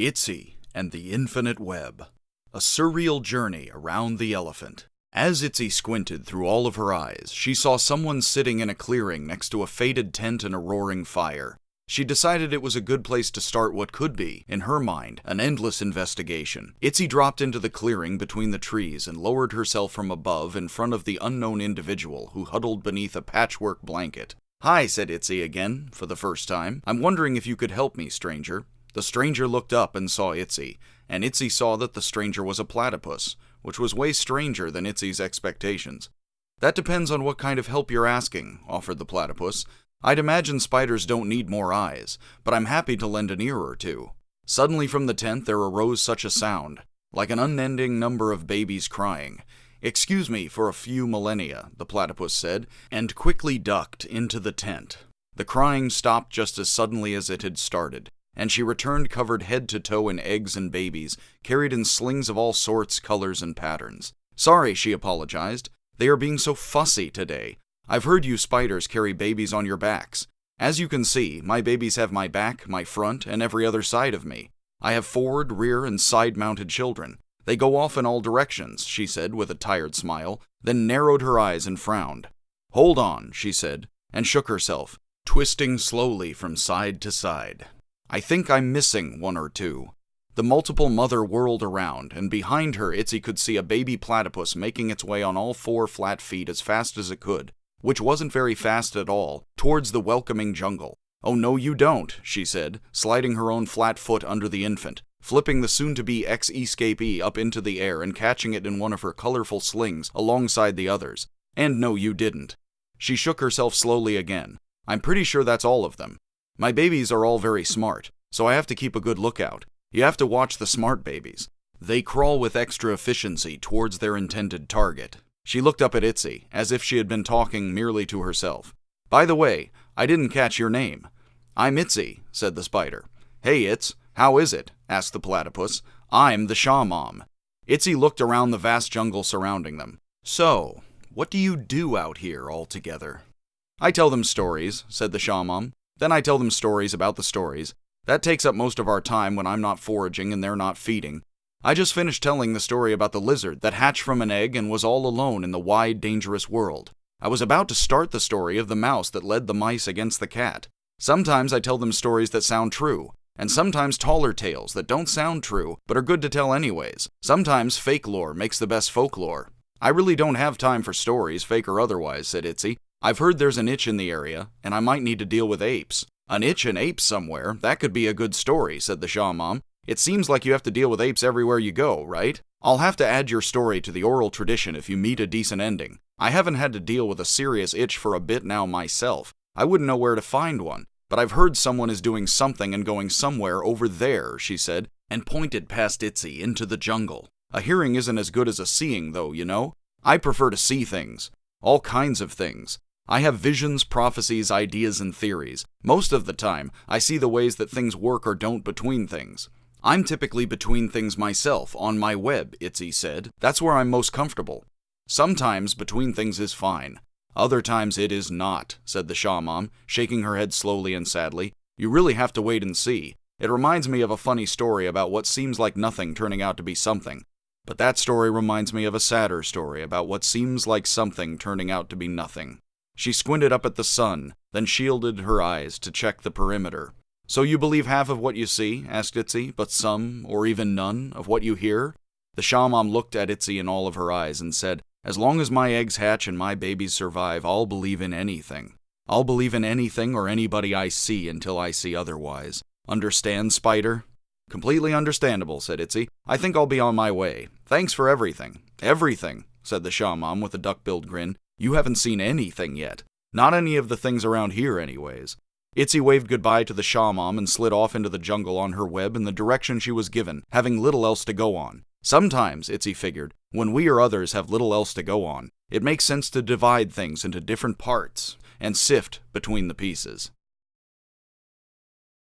Itsy and the Infinite Web. A surreal journey around the elephant. As Itsy squinted through all of her eyes, she saw someone sitting in a clearing next to a faded tent and a roaring fire. She decided it was a good place to start what could be, in her mind, an endless investigation. Itsy dropped into the clearing between the trees and lowered herself from above in front of the unknown individual who huddled beneath a patchwork blanket. "Hi," said Itsy again, for the first time. "I'm wondering if you could help me, stranger." The stranger looked up and saw Itsy, and Itsy saw that the stranger was a platypus, which was way stranger than Itsy's expectations. "That depends on what kind of help you're asking," offered the platypus. "I'd imagine spiders don't need more eyes, but I'm happy to lend an ear or two." Suddenly from the tent there arose such a sound, like an unending number of babies crying. "Excuse me for a few millennia," the platypus said, and quickly ducked into the tent. The crying stopped just as suddenly as it had started, and she returned covered head to toe in eggs and babies, carried in slings of all sorts, colors, and patterns. "Sorry," she apologized. "They are being so fussy today. I've heard you spiders carry babies on your backs. As you can see, my babies have my back, my front, and every other side of me. I have forward, rear, and side-mounted children. They go off in all directions," she said with a tired smile, then narrowed her eyes and frowned. "Hold on," she said, and shook herself, twisting slowly from side to side. "I think I'm missing one or two." The multiple mother whirled around, and behind her Itsy could see a baby platypus making its way on all four flat feet as fast as it could, which wasn't very fast at all, towards the welcoming jungle. "Oh no you don't," she said, sliding her own flat foot under the infant, flipping the soon-to-be ex-escapee up into the air and catching it in one of her colorful slings alongside the others. "And no you didn't." She shook herself slowly again. "I'm pretty sure that's all of them. My babies are all very smart, so I have to keep a good lookout. You have to watch the smart babies. They crawl with extra efficiency towards their intended target." She looked up at Itsy, as if she had been talking merely to herself. "By the way, I didn't catch your name." "I'm Itsy," said the spider. "Hey, Its, how is it?" asked the platypus. "I'm the Shawmom." Itsy looked around the vast jungle surrounding them. "So, what do you do out here all together?" "I tell them stories," said the Shawmom. "Then I tell them stories about the stories. That takes up most of our time when I'm not foraging and they're not feeding. I just finished telling the story about the lizard that hatched from an egg and was all alone in the wide, dangerous world. I was about to start the story of the mouse that led the mice against the cat. Sometimes I tell them stories that sound true, and sometimes taller tales that don't sound true, but are good to tell anyways. Sometimes fake lore makes the best folklore. I really don't have time for stories, fake or otherwise," said Itsy. "I've heard there's an itch in the area, and I might need to deal with apes." "An itch and apes somewhere, that could be a good story," said the Shawmom. "It seems like you have to deal with apes everywhere you go, right? I'll have to add your story to the oral tradition if you meet a decent ending. I haven't had to deal with a serious itch for a bit now myself. I wouldn't know where to find one, but I've heard someone is doing something and going somewhere over there," she said, and pointed past Itsy into the jungle. "A hearing isn't as good as a seeing, though, you know? I prefer to see things. All kinds of things. I have visions, prophecies, ideas, and theories. Most of the time, I see the ways that things work or don't between things. I'm typically between things myself, on my web," Itsy said. "That's where I'm most comfortable. Sometimes between things is fine. Other times it is not," said the Shawmom, shaking her head slowly and sadly. "You really have to wait and see. It reminds me of a funny story about what seems like nothing turning out to be something. But that story reminds me of a sadder story about what seems like something turning out to be nothing." She squinted up at the sun, then shielded her eyes to check the perimeter. "So you believe half of what you see?" asked Itsy, "but some, or even none, of what you hear?" The Shawmom looked at Itsy in all of her eyes and said, "As long as my eggs hatch and my babies survive, I'll believe in anything. I'll believe in anything or anybody I see until I see otherwise. Understand, spider?" "Completely understandable," said Itsy. "I think I'll be on my way. Thanks for everything." "Everything," said the Shawmom with a duck-billed grin. "You haven't seen anything yet. Not any of the things around here anyways." Itsy waved goodbye to the Shawmom and slid off into the jungle on her web in the direction she was given, having little else to go on. Sometimes, Itsy figured, when we or others have little else to go on, it makes sense to divide things into different parts and sift between the pieces.